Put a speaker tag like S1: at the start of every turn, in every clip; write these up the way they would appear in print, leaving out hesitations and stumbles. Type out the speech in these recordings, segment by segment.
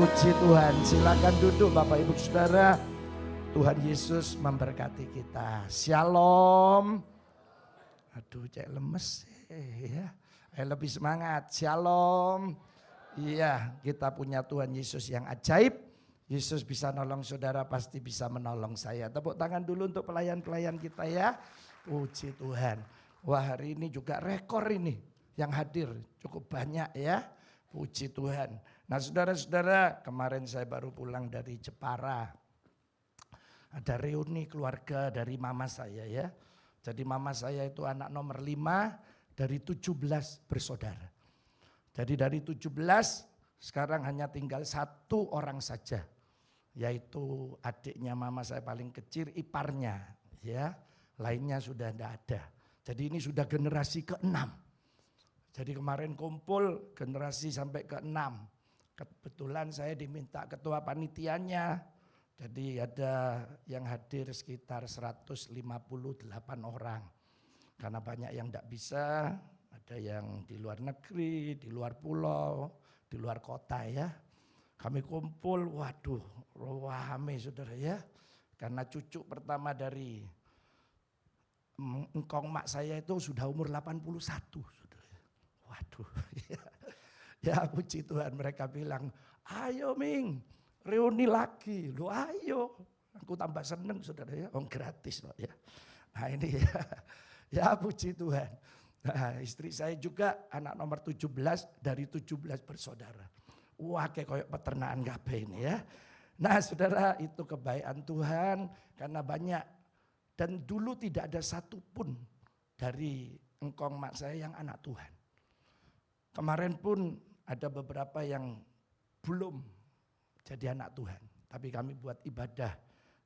S1: Puji Tuhan, silakan duduk Bapak Ibu Saudara. Tuhan Yesus memberkati kita. Shalom. Aduh, cek lemes ya. Ayo lebih semangat. Shalom. Iya, kita punya Tuhan Yesus yang ajaib. Yesus bisa nolong saudara, pasti bisa menolong saya. Tepuk tangan dulu untuk pelayan-pelayan kita ya. Puji Tuhan. Wah, hari ini juga rekor ini yang hadir cukup banyak ya. Puji Tuhan. Nah, saudara-saudara, kemarin saya baru pulang dari Jepara. Ada reuni keluarga dari mama saya ya. Jadi mama saya itu anak nomor 5 dari 17 bersaudara. Jadi dari 17 sekarang hanya tinggal 1 orang saja. Yaitu adiknya mama saya paling kecil, iparnya ya. Lainnya sudah tidak ada. Jadi ini sudah generasi ke-6. Jadi kemarin kumpul generasi sampai ke-6. Kebetulan saya diminta ketua panitianya. Jadi ada yang hadir sekitar 158 orang. Karena banyak yang tidak bisa, ada yang di luar negeri, di luar pulau, di luar kota ya. Kami kumpul, waduh rame saudara ya. Karena cucu pertama dari engkong mak saya itu sudah umur 81 saudara. Waduh ya puji Tuhan, mereka bilang ayo Ming reuni lagi, lu ayo. Aku tambah seneng saudara ya, gratis loh ya. Nah ini ya puji Tuhan. Nah, istri saya juga anak nomor 17 dari 17 bersaudara. Wah kayak peternakan kabeh ini ya. Nah saudara, itu kebaikan Tuhan karena banyak. Dan dulu tidak ada satupun dari engkong mak saya yang anak Tuhan. Kemarin pun ada beberapa yang belum jadi anak Tuhan. Tapi kami buat ibadah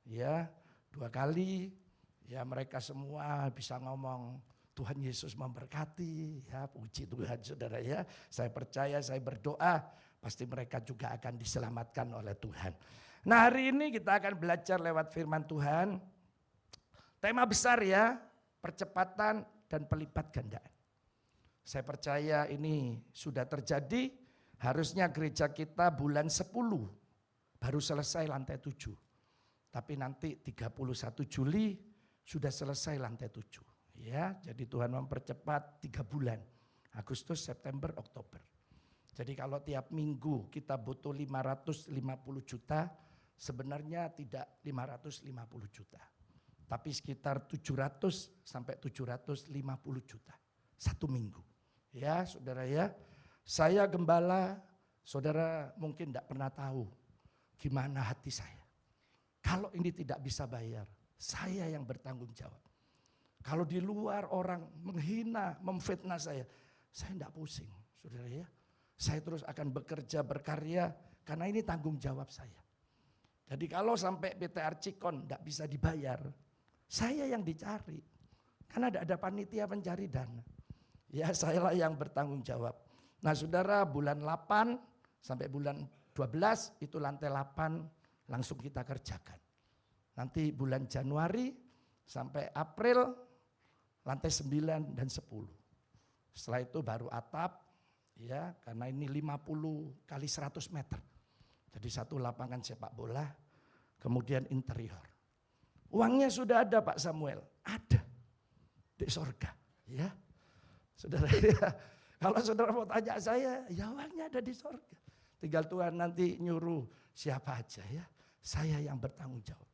S1: ya 2 kali. Ya mereka semua bisa ngomong Tuhan Yesus memberkati. Ya puji Tuhan saudara ya. Saya percaya, saya berdoa pasti mereka juga akan diselamatkan oleh Tuhan. Nah hari ini kita akan belajar lewat firman Tuhan. Tema besar ya, percepatan dan pelipat gandaan. Saya percaya ini sudah terjadi, harusnya gereja kita bulan 10 baru selesai lantai 7. Tapi nanti 31 Juli sudah selesai lantai 7. Ya, jadi Tuhan mempercepat 3 bulan, Agustus, September, Oktober. Jadi kalau tiap minggu kita butuh 550 juta, sebenarnya tidak 550 juta. Tapi sekitar 700 sampai 750 juta 1 minggu. Ya saudara ya, saya gembala, saudara mungkin tidak pernah tahu gimana hati saya. Kalau ini tidak bisa bayar, saya yang bertanggung jawab. Kalau di luar orang menghina, memfitnah saya tidak pusing saudara ya. Saya terus akan bekerja, berkarya karena ini tanggung jawab saya. Jadi kalau sampai PT Archicon tidak bisa dibayar, saya yang dicari, karena ada panitia pencari dana. Ya sayalah yang bertanggung jawab. Nah saudara, bulan 8 sampai bulan 12 itu lantai 8 langsung kita kerjakan. Nanti bulan Januari sampai April lantai 9 dan 10. Setelah itu baru atap, ya karena ini 50 kali 100 meter. Jadi 1 lapangan sepak bola, kemudian interior. Uangnya sudah ada Pak Samuel, ada di sorga, ya, saudara. Ya. Kalau saudara mau tanya saya, ya uangnya ada di sorga. Tinggal Tuhan nanti nyuruh siapa aja ya, saya yang bertanggung jawab.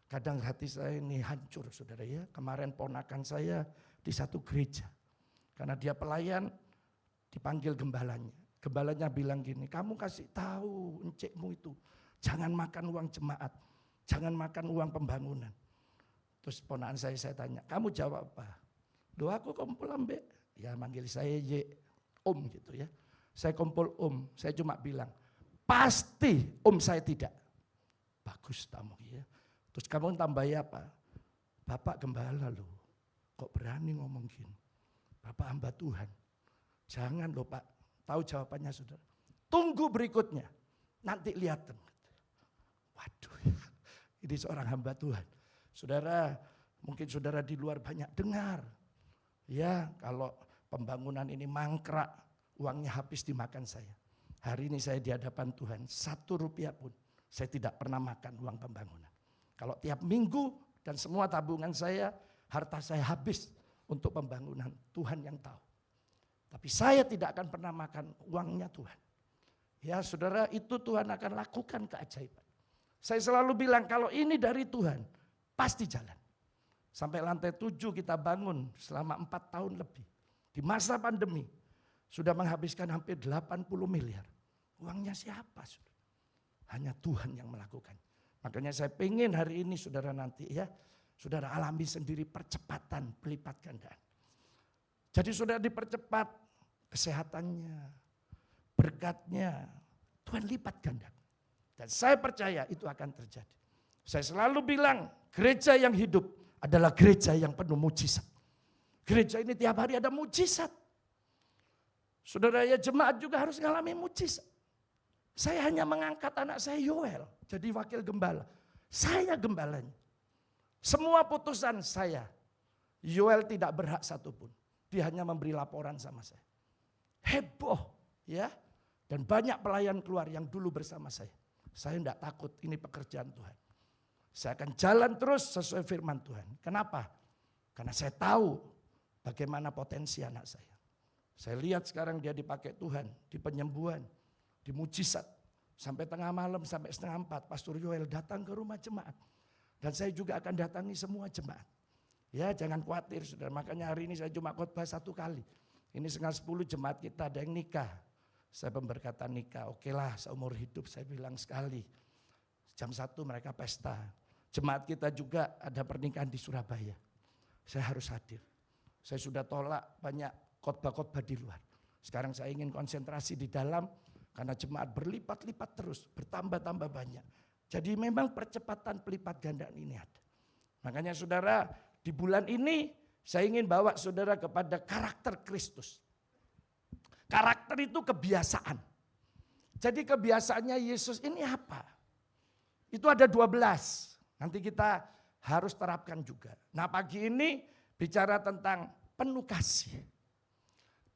S1: Kadang hati saya ini hancur saudara ya. Kemarin ponakan saya di satu gereja, karena dia pelayan dipanggil gembalanya. Gembalanya bilang gini, kamu kasih tahu encikmu itu, jangan makan uang jemaat. Jangan makan uang pembangunan. Terus ponakan saya tanya, kamu jawab apa? Doa aku kumpul ambek. Ya manggil saya Ye, Om gitu ya. Saya kumpul Om, saya cuma bilang, pasti Om saya tidak. Bagus tamu ya. Terus kamu tambahi apa? Bapak gembala loh, kok berani ngomong gini? Bapak hamba Tuhan. Jangan loh Pak, tahu jawabannya saudara. Tunggu berikutnya, nanti lihat. Waduh ya. Ini seorang hamba Tuhan. Saudara, mungkin saudara di luar banyak dengar. Ya, kalau pembangunan ini mangkrak, uangnya habis dimakan saya. Hari ini saya di hadapan Tuhan, 1 rupiah pun saya tidak pernah makan uang pembangunan. Kalau tiap minggu dan semua tabungan saya, harta saya habis untuk pembangunan, Tuhan yang tahu. Tapi saya tidak akan pernah makan uangnya Tuhan. Ya saudara, itu Tuhan akan lakukan keajaiban. Saya selalu bilang kalau ini dari Tuhan, pasti jalan. Sampai lantai 7 kita bangun selama 4 tahun lebih. Di masa pandemi, sudah menghabiskan hampir 80 miliar. Uangnya siapa? Hanya Tuhan yang melakukan. Makanya saya pengen hari ini saudara nanti ya, saudara alami sendiri percepatan pelipat gandaan. Jadi saudara dipercepat kesehatannya, berkatnya, Tuhan lipat ganda. Dan saya percaya itu akan terjadi. Saya selalu bilang gereja yang hidup adalah gereja yang penuh mujizat. Gereja ini tiap hari ada mujizat. Saudara ya, jemaat juga harus mengalami mujizat. Saya hanya mengangkat anak saya Yoel jadi wakil gembala. Saya gembalanya. Semua putusan saya, Yoel tidak berhak satupun. Dia hanya memberi laporan sama saya. Heboh ya. Dan banyak pelayan keluar yang dulu bersama saya. Saya tidak takut, ini pekerjaan Tuhan. Saya akan jalan terus sesuai firman Tuhan. Kenapa? Karena saya tahu bagaimana potensi anak saya. Saya lihat sekarang dia dipakai Tuhan, di penyembuhan, di mujizat. Sampai tengah malam, sampai 3:30, Pastor Yoel datang ke rumah jemaat. Dan saya juga akan datangi semua jemaat. Ya jangan khawatir saudara, makanya hari ini saya cuma khotbah 1 kali. Ini 9:30 jemaat kita ada yang nikah. Saya pemberkatan nikah, oke lah seumur hidup saya bilang sekali. Jam 1 mereka pesta. Jemaat kita juga ada pernikahan di Surabaya. Saya harus hadir. Saya sudah tolak banyak khotbah-khotbah di luar. Sekarang saya ingin konsentrasi di dalam karena jemaat berlipat-lipat terus, bertambah-tambah banyak. Jadi memang percepatan pelipat gandaan ini ada. Makanya saudara, di bulan ini saya ingin bawa saudara kepada karakter Kristus. Karakter itu kebiasaan. Jadi kebiasaannya Yesus ini apa? Itu ada 12. Nanti kita harus terapkan juga. Nah pagi ini bicara tentang penuh kasih.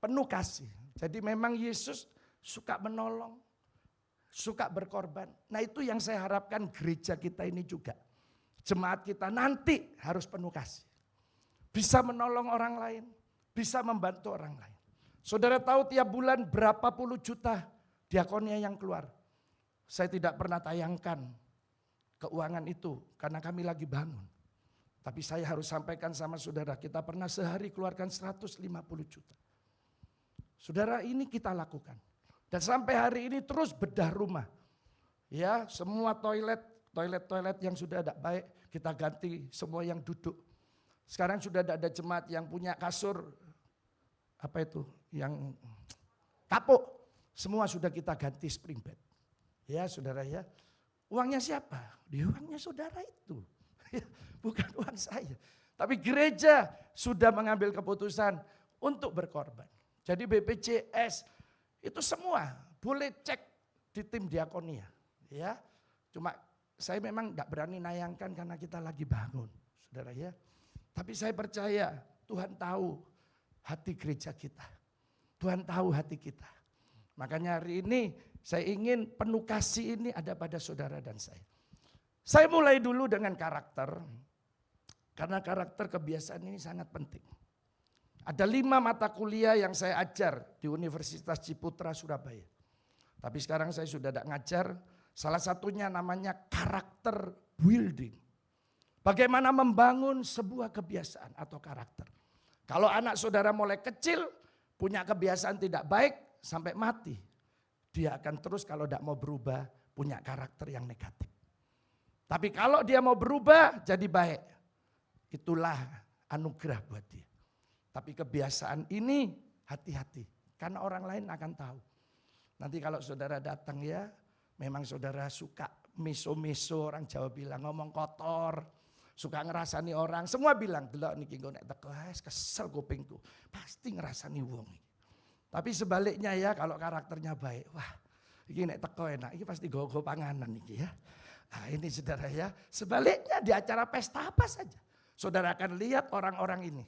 S1: Penuh kasih. Jadi memang Yesus suka menolong, suka berkorban. Nah itu yang saya harapkan gereja kita ini juga. Jemaat kita nanti harus penuh kasih. Bisa menolong orang lain, bisa membantu orang lain. Saudara tahu tiap bulan berapa puluh juta diakonia yang keluar. Saya tidak pernah tayangkan keuangan itu karena kami lagi bangun. Tapi saya harus sampaikan sama saudara, kita pernah sehari keluarkan 150 juta. Saudara ini kita lakukan. Dan sampai hari ini terus bedah rumah. Ya, semua toilet yang sudah tidak baik kita ganti semua yang duduk. Sekarang sudah ada jemaat yang punya kasur apa itu? Yang kapuk. Semua sudah kita ganti spring bed. Ya, saudara ya. Uangnya siapa? Uangnya saudara itu. Bukan uang saya. Tapi gereja sudah mengambil keputusan untuk berkorban. Jadi BPJS itu semua boleh cek di tim diakonia. Ya, cuma saya memang tidak berani nayangkan karena kita lagi bangun, saudara ya. Tapi saya percaya Tuhan tahu hati gereja kita. Tuhan tahu hati kita. Makanya hari ini saya ingin penuh kasih ini ada pada saudara dan saya. Saya mulai dulu dengan karakter. Karena karakter kebiasaan ini sangat penting. Ada 5 mata kuliah yang saya ajar di Universitas Ciputra Surabaya. Tapi sekarang saya sudah tidak ngajar. Salah satunya namanya karakter building. Bagaimana membangun sebuah kebiasaan atau karakter. Kalau anak saudara mulai kecil punya kebiasaan tidak baik sampai mati. Dia akan terus kalau tidak mau berubah punya karakter yang negatif. Tapi kalau dia mau berubah jadi baik. Itulah anugerah buat dia. Tapi kebiasaan ini hati-hati. Karena orang lain akan tahu. Nanti kalau saudara datang ya, memang saudara suka meso-meso, orang Jawa bilang ngomong kotor. Suka ngerasani orang, semua bilang, delok niki engko nek teko kesel kupingku. Pasti ngerasani wong. Tapi sebaliknya ya, kalau karakternya baik, wah, iki nek teko enak, iki pasti gogo panganan niki ya. Nah, ini saudara ya, sebaliknya di acara pesta apa saja. Saudara akan lihat orang-orang ini.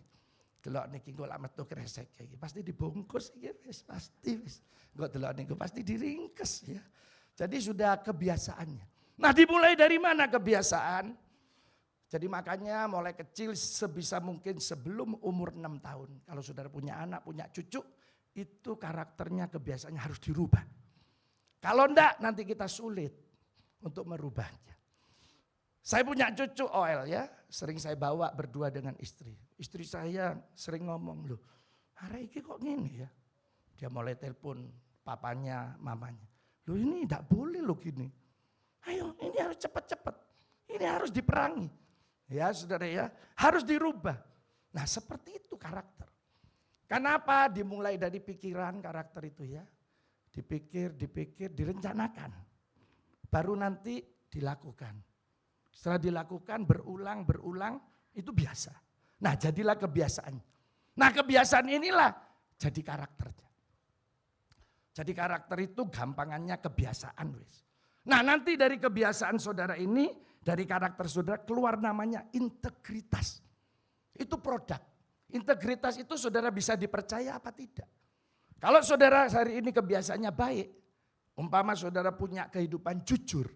S1: delok niki engko lak metu kresek iki pasti dibungkus iki wis pasti wis. Engko delok niku pasti diringkes ya. Jadi sudah kebiasaannya. Nah, dimulai dari mana kebiasaan? Jadi makanya mulai kecil sebisa mungkin sebelum umur 6 tahun. Kalau saudara punya anak, punya cucu, itu karakternya, kebiasaannya harus dirubah. Kalau enggak nanti kita sulit untuk merubahnya. Saya punya cucu OL ya, sering saya bawa berdua dengan istri. Istri saya sering ngomong, loh hari ini kok gini ya. Dia mulai telepon papanya, mamanya. Loh ini tidak boleh loh gini. Ayo ini harus cepat-cepat, ini harus diperangi. Ya saudara ya, harus dirubah. Nah seperti itu karakter. Kenapa dimulai dari pikiran karakter itu ya. Dipikir, direncanakan. Baru nanti dilakukan. Setelah dilakukan berulang itu biasa. Nah jadilah kebiasaan. Nah kebiasaan inilah jadi karakternya. Jadi karakter itu gampangannya kebiasaan wis. Nah nanti dari kebiasaan saudara ini, dari karakter saudara keluar namanya integritas. Itu produk. Integritas itu saudara bisa dipercaya apa tidak. Kalau saudara hari ini kebiasaannya baik, umpama saudara punya kehidupan jujur.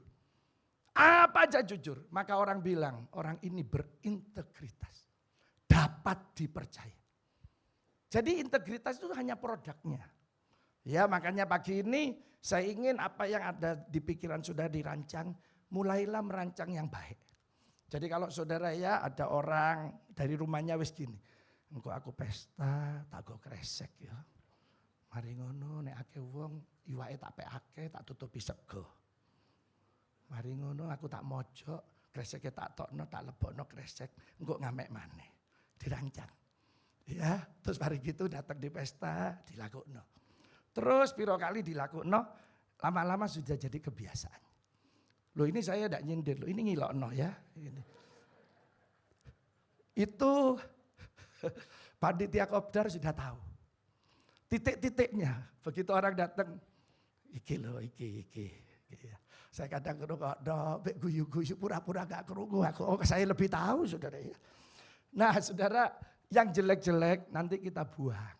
S1: Apa aja jujur, maka orang bilang orang ini berintegritas. Dapat dipercaya. Jadi integritas itu hanya produknya. Ya makanya pagi ini saya ingin apa yang ada di pikiran saudara dirancang, mulailah merancang yang baik. Jadi kalau saudara ya ada orang dari rumahnya wis gini, engko aku pesta tak go kresek ya. Mari ngono nek akeh wong iwake tak pekake tak tutupi sego. Mari ngono aku tak mojok, kreseke tak tokno, tak lebokno kresek, engko ngamek maneh. Dirancang. Ya, terus mari gitu datang di pesta, dilakukno. Terus piro kali dilakukno, lama-lama sudah jadi kebiasaan. Loh ini saya tidak nyindir, loh ini ngilokno ya. Itu panitia kopdar sudah tahu. Titik-titiknya, begitu orang datang, iki loh, iki. Ya. Saya kadang kerungu, guyu-guyu pura-pura gak kerungu. Saya lebih tahu saudara ya. Nah saudara yang jelek-jelek nanti kita buang.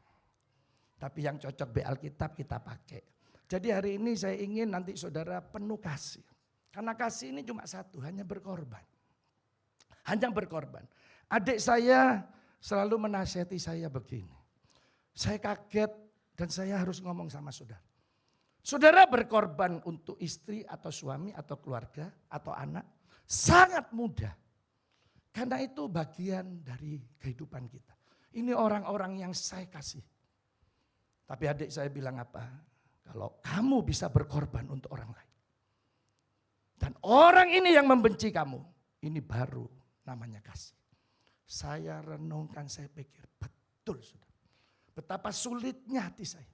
S1: Tapi yang cocok be Alkitab kita pakai. Jadi hari ini saya ingin nanti saudara penuh kasih. Karena kasih ini cuma satu, hanya berkorban. Hanya berkorban. Adik saya selalu menasihati saya begini. Saya kaget dan saya harus ngomong sama saudara. Saudara berkorban untuk istri atau suami atau keluarga atau anak sangat mudah. Karena itu bagian dari kehidupan kita. Ini orang-orang yang saya kasih. Tapi adik saya bilang apa? Kalau kamu bisa berkorban untuk orang lain. Dan orang ini yang membenci kamu. Ini baru namanya kasih. Saya renungkan, saya pikir betul saudara. Betapa sulitnya hati saya.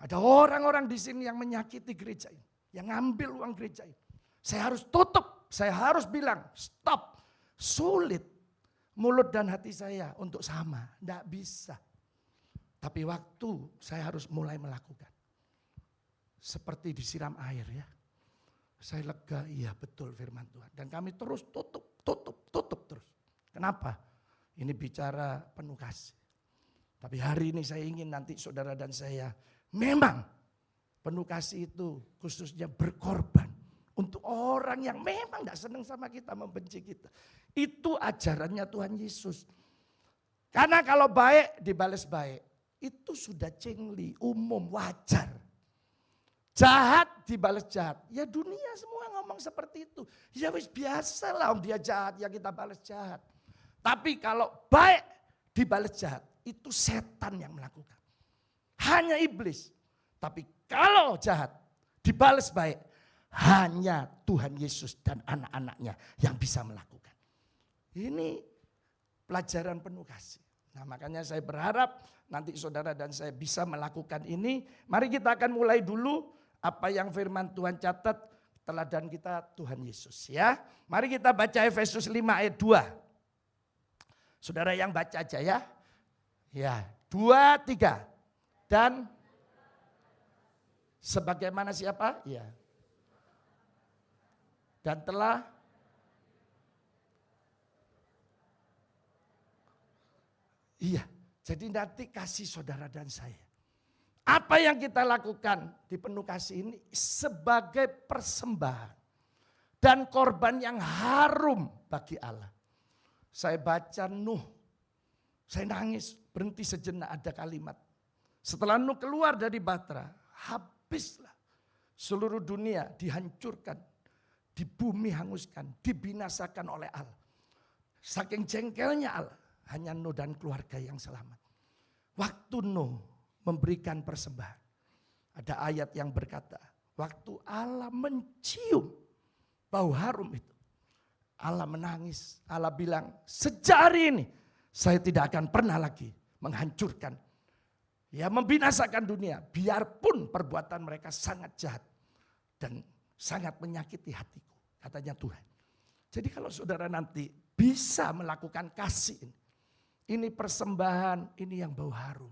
S1: Ada orang-orang di sini yang menyakiti gereja ini. Yang ngambil uang gereja ini. Saya harus tutup. Saya harus bilang stop. Sulit mulut dan hati saya untuk sama. Tidak bisa. Tapi waktu saya harus mulai melakukan. Seperti disiram air ya. Saya lega, iya betul firman Tuhan. Dan kami terus tutup terus. Kenapa? Ini bicara penuh kasih. Tapi hari ini saya ingin nanti saudara dan saya memang penuh kasih itu khususnya berkorban untuk orang yang memang tidak senang sama kita, membenci kita. Itu ajarannya Tuhan Yesus. Karena kalau baik dibalas baik, itu sudah cengli, umum, wajar. Jahat dibalas jahat. Ya dunia semua ngomong seperti itu. Ya wis biasa lah dia jahat, ya kita balas jahat. Tapi kalau baik dibalas jahat, itu setan yang melakukan. Hanya iblis. Tapi kalau jahat dibalas baik, hanya Tuhan Yesus dan anak-anaknya yang bisa melakukan. Ini pelajaran penuh kasih. Nah makanya saya berharap nanti saudara dan saya bisa melakukan ini. Mari kita akan mulai dulu apa yang firman Tuhan catat, teladan kita Tuhan Yesus ya. Mari kita baca Efesus 5 ayat 2. Saudara yang baca aja ya. Ya, 2, 3. Dan sebagaimana siapa? Ya. Dan telah iya, Jadi nanti kasih saudara dan saya. Apa yang kita lakukan di penuh kasih ini sebagai persembahan dan korban yang harum bagi Allah. Saya baca Nuh, saya nangis, berhenti sejenak, ada kalimat. Setelah Nuh keluar dari Bahtera, habislah seluruh dunia dihancurkan, di bumi hanguskan, dibinasakan oleh Allah. Saking jengkelnya Allah, hanya Nuh dan keluarga yang selamat. Waktu Nuh memberikan persembahan, ada ayat yang berkata, waktu Allah mencium bau harum itu, Allah menangis. Allah bilang, sejak hari ini saya tidak akan pernah lagi menghancurkan, ya membinasakan dunia, biarpun perbuatan mereka sangat jahat dan sangat menyakiti hatiku, katanya Tuhan. Jadi kalau saudara nanti bisa melakukan kasih ini persembahan, ini yang bau harum.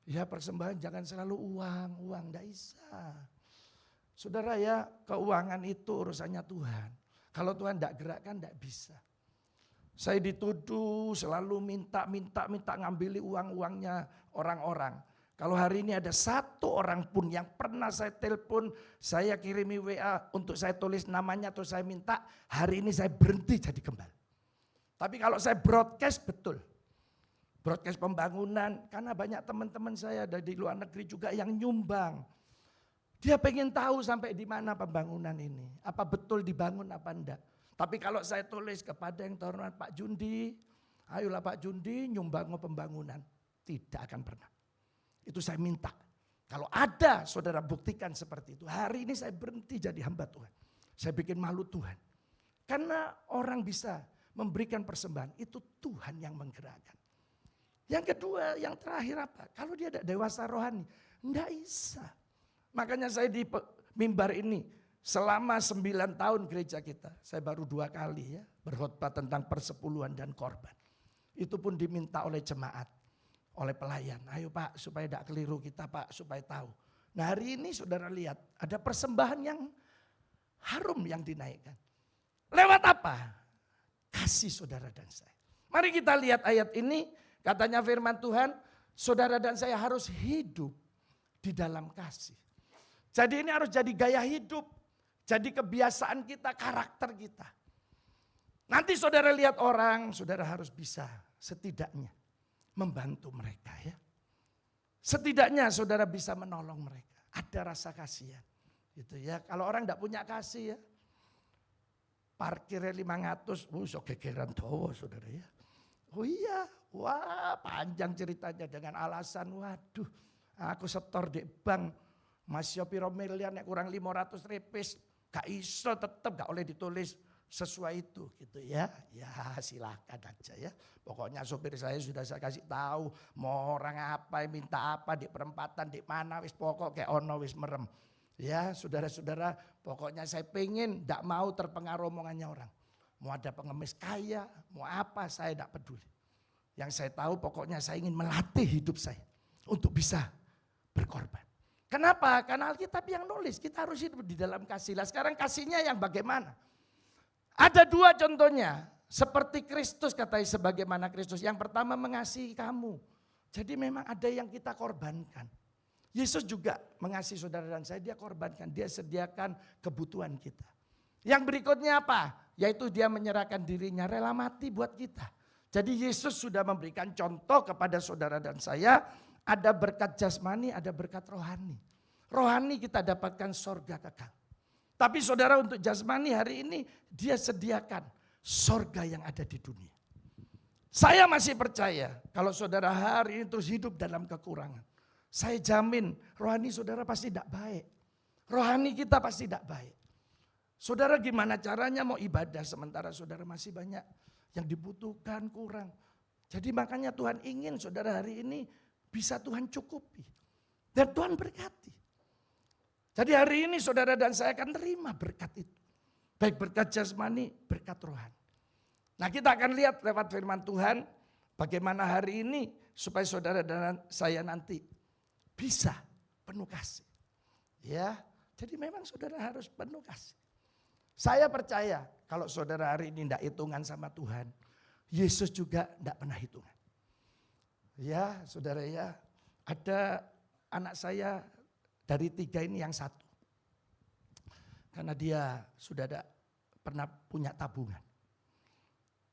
S1: Ya persembahan jangan selalu uang, enggak bisa. Saudara ya, keuangan itu urusannya Tuhan. Kalau Tuhan enggak gerakkan enggak bisa. Saya dituduh selalu minta ngambili uangnya orang-orang. Kalau hari ini ada satu orang pun yang pernah saya telepon, saya kirimi WA untuk saya tulis namanya atau saya minta, hari ini saya berhenti jadi gembala. Tapi kalau saya broadcast betul. Broadcast pembangunan, karena banyak teman-teman saya dari luar negeri juga yang nyumbang. Dia pengen tahu sampai di mana pembangunan ini. Apa betul dibangun apa enggak. Tapi kalau saya tulis kepada yang terhormat Pak Jundi, ayolah Pak Jundi nyumbang pembangunan. Tidak akan pernah. Itu saya minta. Kalau ada saudara buktikan seperti itu. Hari ini saya berhenti jadi hamba Tuhan. Saya bikin malu Tuhan. Karena orang bisa memberikan persembahan, itu Tuhan yang menggerakkan. Yang kedua, yang terakhir apa? Kalau dia ada dewasa rohani, enggak bisa. Makanya saya di mimbar ini, selama 9 tahun gereja kita, saya baru 2 kali ya berkhotbah tentang persepuluhan dan korban. Itu pun diminta oleh jemaat, oleh pelayan. Ayo Pak, supaya tidak keliru kita Pak, supaya tahu. Nah hari ini saudara lihat, ada persembahan yang harum yang dinaikkan. Lewat apa? Kasih saudara dan saya. Mari kita lihat ayat ini. Katanya firman Tuhan, saudara dan saya harus hidup di dalam kasih. Jadi ini harus jadi gaya hidup, jadi kebiasaan kita, karakter kita. Nanti saudara lihat orang, saudara harus bisa setidaknya membantu mereka ya. Setidaknya saudara bisa menolong mereka, ada rasa kasihan. Gitu ya. Kalau orang tidak punya kasih ya, parkirnya 500, so gegeran dowo saudara ya. Oh iya, wah panjang ceritanya dengan alasan waduh aku setor di bank masih piro miliar yang kurang 500 repis gak iso tetap gak oleh ditulis sesuai itu gitu ya. Ya silakan aja ya. Pokoknya sopir saya sudah saya kasih tahu mau orang apa minta apa di perempatan di mana wis pokok kayak ono wis merem. Ya saudara-saudara pokoknya saya pengen gak mau terpengaruh omongannya orang. Mau ada pengemis kaya, mau apa saya tidak peduli. Yang saya tahu pokoknya saya ingin melatih hidup saya untuk bisa berkorban. Kenapa? Karena Alkitab yang nulis kita harus hidup di dalam kasih. Lah sekarang kasihnya yang bagaimana? Ada 2 contohnya. Seperti Kristus katanya sebagaimana Kristus. Yang pertama mengasihi kamu. Jadi memang ada yang kita korbankan. Yesus juga mengasihi saudara dan saya, dia korbankan. Dia sediakan kebutuhan kita. Yang berikutnya apa? Yaitu dia menyerahkan dirinya rela mati buat kita. Jadi Yesus sudah memberikan contoh kepada saudara dan saya. Ada berkat jasmani, ada berkat rohani. Rohani kita dapatkan sorga kekal. Tapi saudara untuk jasmani hari ini dia sediakan sorga yang ada di dunia. Saya masih percaya kalau saudara hari ini terus hidup dalam kekurangan. Saya jamin rohani saudara pasti tidak baik. Rohani kita pasti tidak baik. Saudara gimana caranya mau ibadah sementara saudara masih banyak yang dibutuhkan kurang. Jadi makanya Tuhan ingin saudara hari ini bisa Tuhan cukupi. Dan Tuhan berkati. Jadi hari ini saudara dan saya akan terima berkat itu. Baik berkat jasmani, berkat rohani. Nah kita akan lihat lewat firman Tuhan bagaimana hari ini supaya saudara dan saya nanti bisa penuh kasih. Ya, jadi memang saudara harus penuh kasih. Saya percaya kalau saudara hari ini tidak hitungan sama Tuhan, Yesus juga tidak pernah hitungan. Ya, saudara ya, ada anak saya dari 3 ini yang 1. Karena dia sudah ada pernah punya tabungan.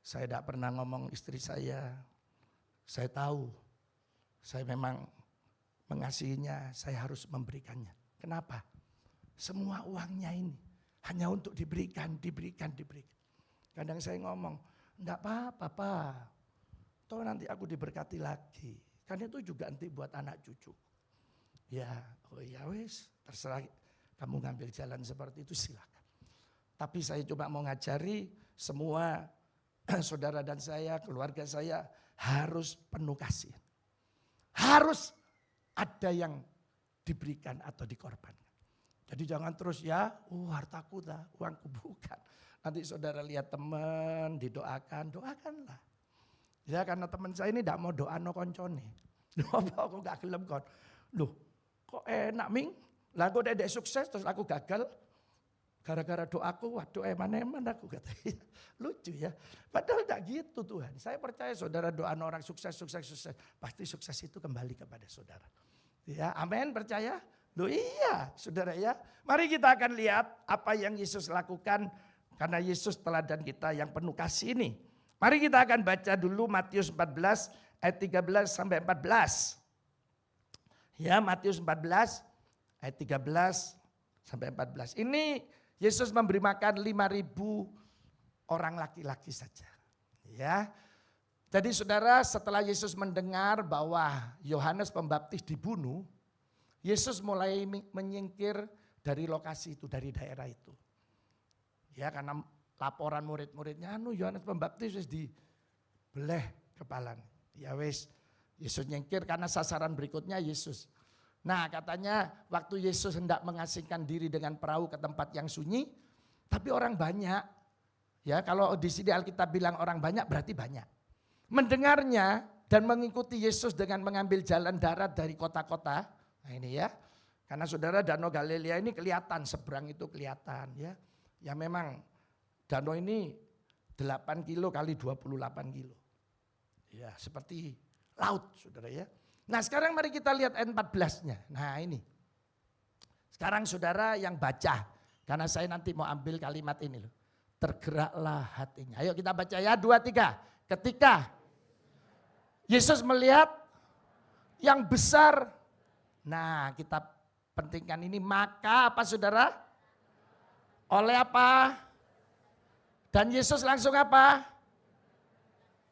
S1: Saya tidak pernah ngomong istri saya tahu, saya memang mengasihinya, saya harus memberikannya. Kenapa? Semua uangnya ini hanya untuk diberikan. Kadang saya ngomong, enggak apa-apa Pak, toh nanti aku diberkati lagi. Kan itu juga nanti buat anak cucu. Ya, oh ya wis, terserah kamu ngambil jalan seperti itu silakan. Tapi saya coba mau ngajari semua saudara dan saya, keluarga saya harus penuh kasih. Harus ada yang diberikan atau dikorbankan. Jadi jangan terus ya, hartaku dah, uangku bukan. Nanti saudara lihat teman, doakanlah. Ya karena teman saya ini tidak mau doa no koncone. Apa aku gak gelem kon. Loh kok enak Ming, lah aku udah sukses terus aku gagal. Gara-gara doaku, waduh eman-eman aku katanya. Lucu ya. Padahal tidak gitu Tuhan. Saya percaya saudara doa orang sukses. Pasti sukses itu kembali kepada saudara. Ya amin, percaya? Loh iya saudara ya. Mari kita akan lihat apa yang Yesus lakukan. Karena Yesus teladan kita yang penuh kasih ini. Mari kita akan baca dulu Matius 14 ayat 13 sampai 14. Ya Matius 14 ayat 13 sampai 14. Ini Yesus memberi makan 5.000 orang laki-laki saja. Ya. Jadi saudara setelah Yesus mendengar bahwa Yohanes Pembaptis dibunuh, Yesus mulai menyingkir dari lokasi itu, dari daerah itu. Ya karena laporan murid-muridnya, Yohanes Pembaptis wis dibeleh kepala. Ya wis, Yesus nyingkir karena sasaran berikutnya Yesus. Nah katanya waktu Yesus hendak mengasingkan diri dengan perahu ke tempat yang sunyi, tapi orang banyak. Ya kalau di sini Alkitab bilang orang banyak berarti banyak. Mendengarnya dan mengikuti Yesus dengan mengambil jalan darat dari kota-kota. Nah ini ya, karena saudara Danau Galilea ini kelihatan, seberang itu kelihatan ya. Ya memang danau ini 8 kilo kali 28 kilo. Ya seperti laut saudara ya. Nah sekarang mari kita lihat ayat 14-nya. Nah ini. Sekarang saudara yang baca, karena saya nanti mau ambil kalimat ini loh. Tergeraklah hatinya. Ayo kita baca ya 2, 3. Ketika Yesus melihat yang besar. Nah kita pentingkan ini, maka apa saudara? Oleh apa? Dan Yesus langsung apa?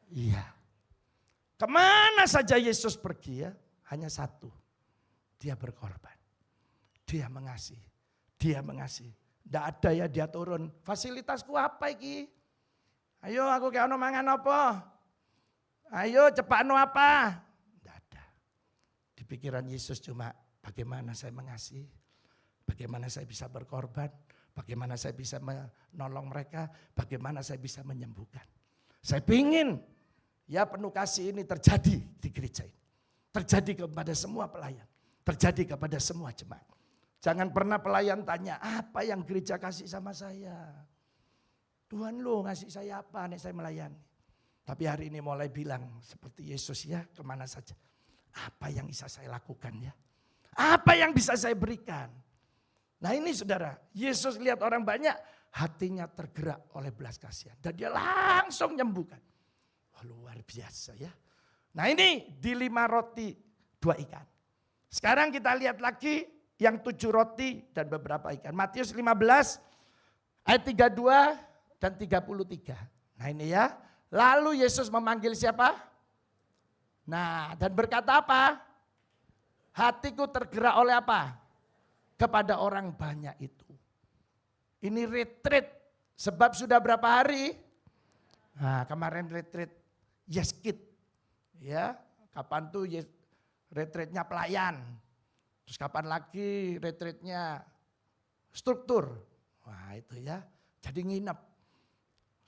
S1: Iya. Kemana saja Yesus pergi ya? Hanya satu. Dia berkorban. Dia mengasihi. Dia mengasihi. Tidak ada ya dia turun. Fasilitasku apa iki? Ayo aku kayak ono mangan apa? Ayo cepat no apa? Tidak ada. Di pikiran Yesus cuma bagaimana saya mengasihi. Bagaimana saya bisa berkorban. Bagaimana saya bisa menolong mereka, bagaimana saya bisa menyembuhkan. Saya ingin ya penuh kasih ini terjadi di gereja ini. Terjadi kepada semua pelayan, terjadi kepada semua jemaat. Jangan pernah pelayan tanya, apa yang gereja kasih sama saya? Tuhan lo ngasih saya apa nih saya melayani. Tapi hari ini mulai bilang seperti Yesus ya, kemana saja. Apa yang bisa saya lakukan ya? Apa yang bisa saya berikan? Nah ini saudara, Yesus lihat orang banyak, hatinya tergerak oleh belas kasihan. Dan dia langsung nyembuhkan. Wah, luar biasa ya. Nah ini di 5 roti 2 ikan. Sekarang kita lihat lagi yang 7 roti dan beberapa ikan. Matius 15 ayat 32 dan 33. Nah ini ya, lalu Yesus memanggil siapa? Nah dan berkata apa? Hatiku tergerak oleh apa? Kepada orang banyak itu. Ini retreat sebab sudah berapa hari? Nah, kemarin retreat Yeskit. Ya, kapan tuh retreatnya pelayan. Terus kapan lagi retreatnya struktur. Wah, itu ya. Jadi nginep.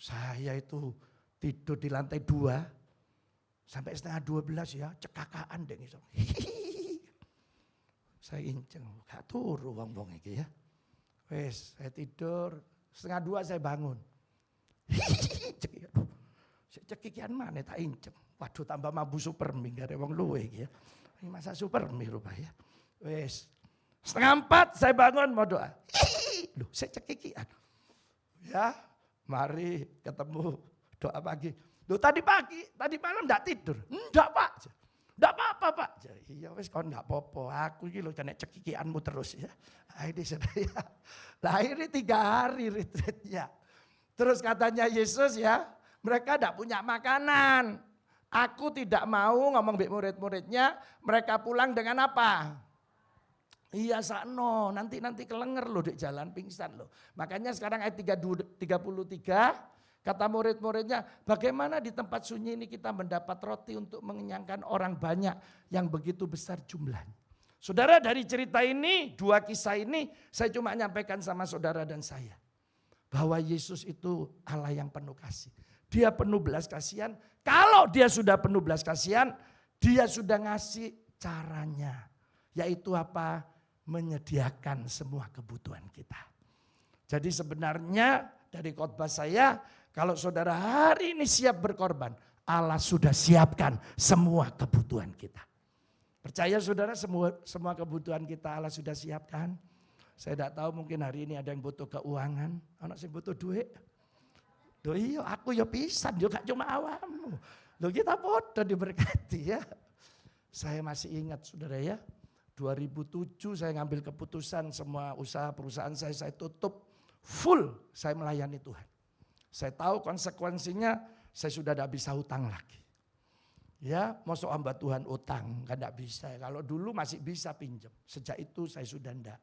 S1: Saya itu tidur di lantai 2 sampai setengah 12 ya, cekakaan deh gitu. Saya inceng, gak turu wong-wong iki ya. Wes, saya tidur, setengah 2 saya bangun. Cekikian mana tak inceng. Waduh tambah mambu supermi gak ada wong luwe iki ya. Ini masa supermi rupanya. Wes. 3:30 saya bangun mau doa. Loh saya cekikian. Ya mari ketemu doa pagi. Loh tadi pagi, tadi malam enggak tidur. Enggak Pak. Enggak apa-apa Pak. Iya wes kau enggak apa-apa. Aku ini loh kena cekikianmu terus ya. Ini saya. Nah ini 3 hari retreatnya. Terus katanya Yesus ya, mereka enggak punya makanan. Aku tidak mau ngomong bik murid-muridnya, mereka pulang dengan apa? Iya sakno, nanti kelenger loh di jalan pingsan loh. Makanya sekarang ayat 33, kata murid-muridnya, bagaimana di tempat sunyi ini kita mendapat roti untuk mengenyangkan orang banyak yang begitu besar jumlahnya. Saudara dari cerita ini, 2 kisah ini saya cuma nyampaikan sama saudara dan saya. Bahwa Yesus itu Allah yang penuh kasih. Dia penuh belas kasihan. Kalau dia sudah penuh belas kasihan, dia sudah ngasih caranya. Yaitu apa? Menyediakan semua kebutuhan kita. Jadi sebenarnya dari khotbah saya, kalau saudara hari ini siap berkorban, Allah sudah siapkan semua kebutuhan kita. Percaya saudara semua kebutuhan kita Allah sudah siapkan? Saya tidak tahu mungkin hari ini ada yang butuh keuangan, anak yang butuh duit. Loh iya aku ya pisan juga cuma awakmu. Loh kita podo diberkati ya. Saya masih ingat saudara ya. 2007 saya ngambil keputusan semua usaha perusahaan saya tutup. Full saya melayani Tuhan. Saya tahu konsekuensinya saya sudah tidak bisa hutang lagi. Ya masuk hamba Tuhan utang kan tidak bisa. Kalau dulu masih bisa pinjam. Sejak itu saya sudah tidak.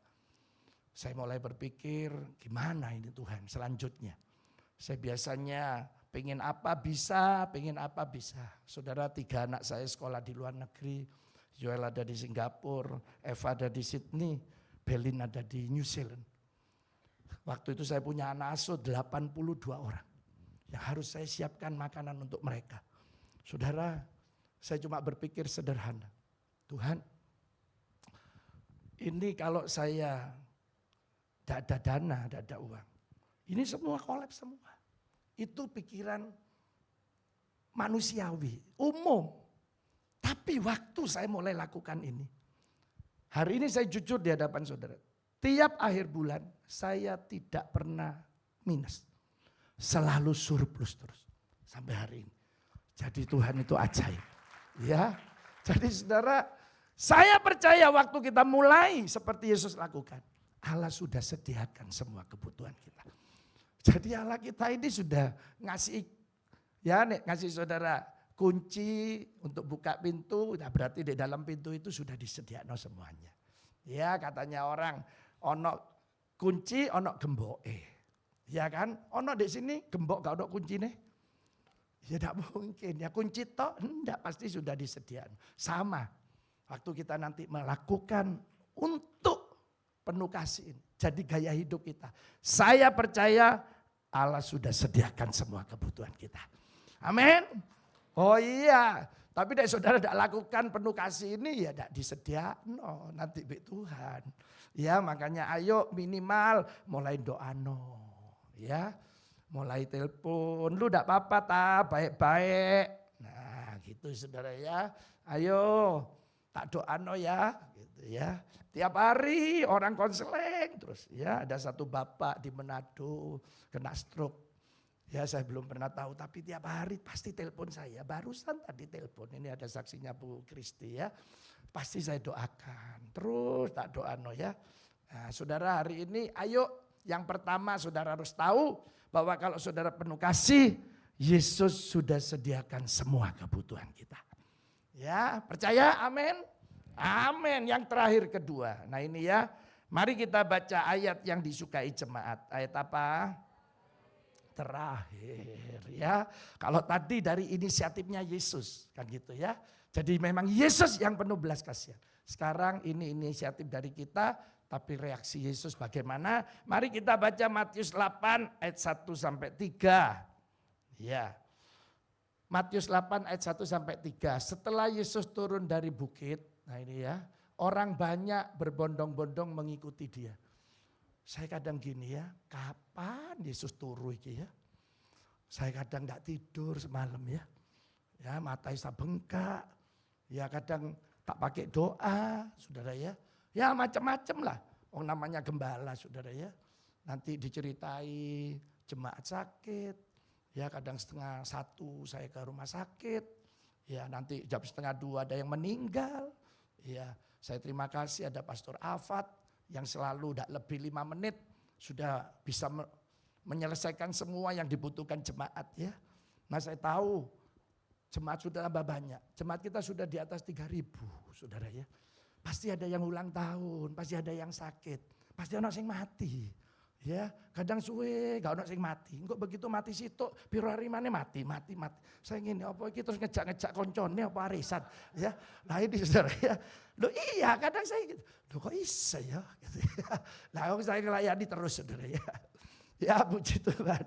S1: Saya mulai berpikir gimana ini Tuhan selanjutnya. Saya biasanya pengen apa bisa, pengen apa bisa. Saudara 3 anak saya sekolah di luar negeri. Joel ada di Singapura, Eva ada di Sydney, Belin ada di New Zealand. Waktu itu saya punya anak asuh 82 orang. Yang harus saya siapkan makanan untuk mereka. Saudara, saya cuma berpikir sederhana. Tuhan, ini kalau saya tidak ada dana, tidak ada uang. Ini semua kolaps semua. Itu pikiran manusiawi, umum. Tapi waktu saya mulai lakukan ini. Hari ini saya jujur di hadapan saudara. Tiap akhir bulan saya tidak pernah minus. Selalu surplus terus. Sampai hari ini. Jadi Tuhan itu ajaib. Ya. Jadi saudara, saya percaya waktu kita mulai seperti Yesus lakukan. Allah sudah sediakan semua kebutuhan kita. Jadi Allah kita ini sudah ngasih saudara kunci untuk buka pintu, nah berarti di dalam pintu itu sudah disediakan semuanya. Ya katanya orang, ono kunci, ono gemboke. Ya kan, ono di sini gembok gak ono kunci nih. Ya tidak mungkin, ya kunci toh enggak pasti sudah disediakan. Sama, waktu kita nanti melakukan untuk penuh kasih ini. Jadi gaya hidup kita. Saya percaya Allah sudah sediakan semua kebutuhan kita. Amin. Oh iya. Tapi saudara tidak lakukan penuh kasih ini ya tidak disediakan. Oh, nanti bik Tuhan. Ya makanya ayo minimal mulai doa no. Ya mulai telepon. Lu tidak apa-apa baik-baik. Nah gitu saudara ya. Ayo tak doa no ya. Gitu ya. Tiap hari orang konseling terus ya ada satu bapak di Manado kena stroke. Ya saya belum pernah tahu tapi tiap hari pasti telepon saya. Barusan tadi telepon ini ada saksinya Bu Kristi ya. Pasti saya doakan terus tak doa no ya. Nah, saudara hari ini ayo yang pertama saudara harus tahu bahwa kalau saudara penuh kasih Yesus sudah sediakan semua kebutuhan kita. Ya percaya amin. Amin. Yang terakhir kedua. Nah ini ya. Mari kita baca ayat yang disukai jemaat. Ayat apa? Terakhir ya. Kalau tadi dari inisiatifnya Yesus. Kan gitu ya. Jadi memang Yesus yang penuh belas kasihan. Sekarang ini inisiatif dari kita. Tapi reaksi Yesus bagaimana? Mari kita baca Matius 8 ayat 1 sampai 3. Ya. Matius 8 ayat 1 sampai 3. Setelah Yesus turun dari bukit. Nah ini ya, orang banyak berbondong-bondong mengikuti dia. Saya kadang gini ya, kapan Yesus turun ini ya? Saya kadang gak tidur semalam ya. Ya, mata saya bengkak. Ya, kadang tak pakai doa, saudara ya. Ya, macam-macam lah. Oh, namanya gembala, saudara ya. Nanti diceritai jemaat sakit. Ya, kadang 1:30 saya ke rumah sakit. Ya, nanti jam 1:30 ada yang meninggal. Ya, saya terima kasih ada Pastor Afat yang selalu tidak lebih 5 menit sudah bisa menyelesaikan semua yang dibutuhkan jemaat ya. Nah, saya tahu jemaat sudah tambah banyak. Jemaat kita sudah di atas 3.000, saudara ya. Pasti ada yang ulang tahun, pasti ada yang sakit, pasti ada yang mati. Ya, kadang suwe gak ono sing mati. Engko begitu mati situ, piro hari mana mati. Saya ngene apa iki terus ngejak-ngejak koncone apa arisan, ya. Nah ini saudara ya. Loh iya, kadang saya gitu. Loh kok bisa ya gitu ya. Nah, saya ngelayani terus saudara ya. Ya puji Tuhan.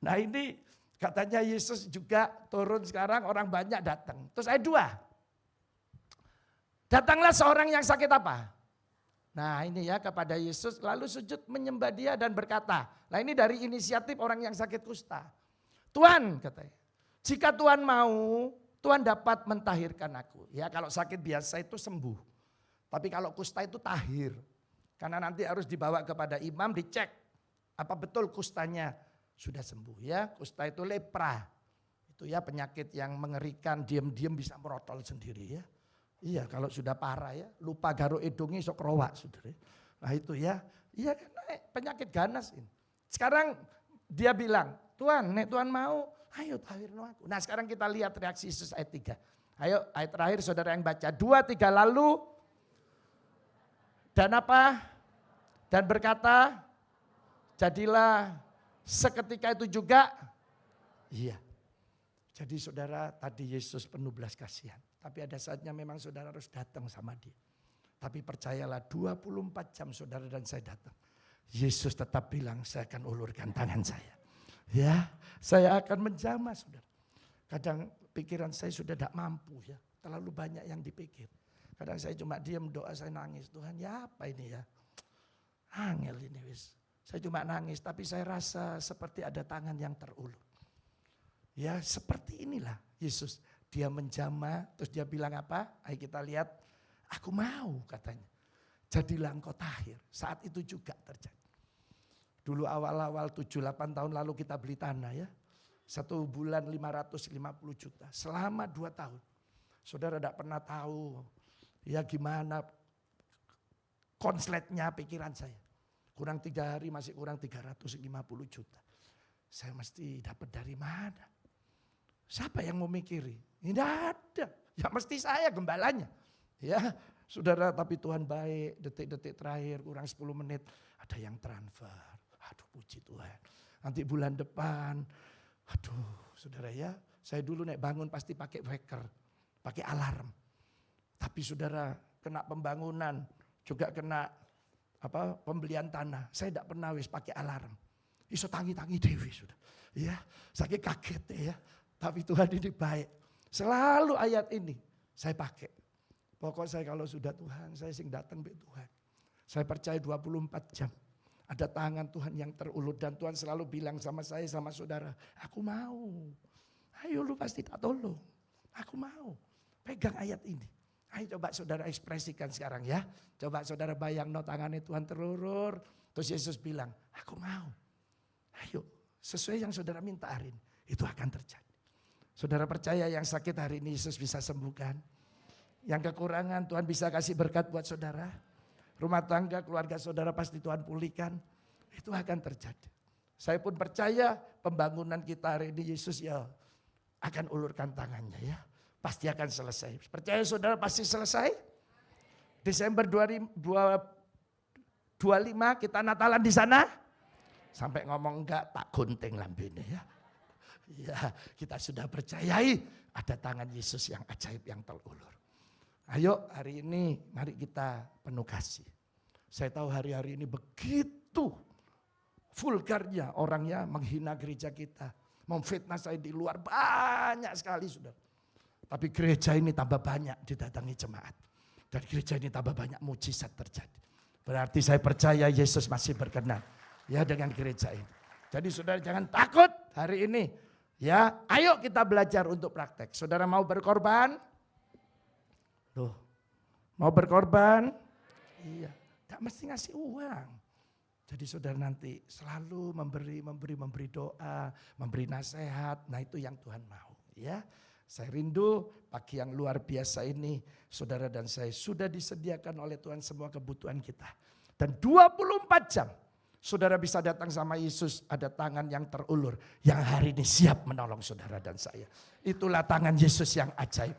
S1: Nah ini katanya Yesus juga turun sekarang, orang banyak datang. Terus ayat 2. Datanglah seorang yang sakit apa? Nah ini ya kepada Yesus lalu sujud menyembah dia dan berkata. Nah ini dari inisiatif orang yang sakit kusta. Tuhan katanya, jika Tuhan mau, Tuhan dapat mentahirkan aku. Ya kalau sakit biasa itu sembuh. Tapi kalau kusta itu tahir. Karena nanti harus dibawa kepada imam dicek. Apa betul kustanya sudah sembuh ya. Kusta itu lepra. Itu ya penyakit yang mengerikan, diam-diam bisa merotol sendiri ya. Iya kalau sudah parah ya, lupa garo edungi sok rowak saudara. Nah itu ya, iya kan penyakit ganas ini. Sekarang dia bilang, Tuhan nek Tuhan mau, ayo tahirno aku. Nah sekarang kita lihat reaksi Yesus ayat 3. Ayo ayat terakhir saudara yang baca, 2, 3 lalu. Dan apa? Dan berkata, jadilah seketika itu juga. Iya. Jadi saudara tadi Yesus penuh belas kasihan. Tapi ada saatnya memang saudara harus datang sama dia. Tapi percayalah 24 jam saudara dan saya datang. Yesus tetap bilang saya akan ulurkan tangan saya. Ya, saya akan menjamah saudara. Kadang pikiran saya sudah tidak mampu ya. Terlalu banyak yang dipikir. Kadang saya cuma diam doa saya nangis. Tuhan ya apa ini ya. Angel ini wis. Saya cuma nangis tapi saya rasa seperti ada tangan yang terulur. Ya seperti inilah Yesus. Dia menjamah, terus dia bilang apa? Ayo kita lihat, aku mau katanya. Jadilah engkau tahir. Saat itu juga terjadi. Dulu awal-awal 7-8 tahun lalu kita beli tanah ya. 1 bulan 550 juta. Selama 2 tahun. Saudara tidak pernah tahu ya gimana konsletnya pikiran saya. Kurang 3 hari masih kurang 350 juta. Saya mesti dapat dari mana? Siapa yang mau mikiri? Tidak ada. Ya mesti saya gembalanya. Ya saudara tapi Tuhan baik. Detik-detik terakhir kurang 10 menit. Ada yang transfer. Aduh puji Tuhan. Nanti bulan depan. Aduh saudara ya. Saya dulu naik bangun pasti pakai waker. Pakai alarm. Tapi saudara kena pembangunan. Juga kena pembelian tanah. Saya tidak pernah wis pakai alarm. Iso tangi-tangi dewi sudah. Ya saya kaget ya. Tapi Tuhan ini baik. Selalu ayat ini saya pakai. Pokok saya kalau sudah Tuhan, saya sing datang be Tuhan. Saya percaya 24 jam. Ada tangan Tuhan yang terulur dan Tuhan selalu bilang sama saya, sama saudara, aku mau. Ayo lu pasti tak tolong. Aku mau. Pegang ayat ini. Ayo coba saudara ekspresikan sekarang ya. Coba saudara bayang no tangannya Tuhan terulur. Terus Yesus bilang, aku mau. Ayo sesuai yang saudara minta hari ini. Itu akan terjadi. Saudara percaya yang sakit hari ini Yesus bisa sembuhkan. Yang kekurangan Tuhan bisa kasih berkat buat saudara. Rumah tangga, keluarga saudara pasti Tuhan pulihkan. Itu akan terjadi. Saya pun percaya pembangunan kita hari ini Yesus ya akan ulurkan tangannya ya. Pasti akan selesai. Percaya saudara pasti selesai. Desember 2025 kita Natalan di sana. Sampai ngomong enggak tak gunting lambene ya. Ya, kita sudah percayai ada tangan Yesus yang ajaib yang terulur. Ayo hari ini mari kita penuh kasih. Saya tahu hari-hari ini begitu vulgarnya orangnya menghina gereja kita. Memfitnah saya di luar banyak sekali saudara. Tapi gereja ini tambah banyak didatangi jemaat. Dan gereja ini tambah banyak mujizat terjadi. Berarti saya percaya Yesus masih berkenan ya dengan gereja ini. Jadi saudara jangan takut hari ini. Ya, ayo kita belajar untuk praktek. Saudara mau berkorban? Loh, mau berkorban? Iya, gak mesti ngasih uang. Jadi saudara nanti selalu memberi doa, memberi nasihat. Nah itu yang Tuhan mau. Ya, saya rindu pagi yang luar biasa ini, saudara dan saya sudah disediakan oleh Tuhan semua kebutuhan kita. Dan 24 jam, saudara bisa datang sama Yesus, ada tangan yang terulur, yang hari ini siap menolong saudara dan saya. Itulah tangan Yesus yang ajaib.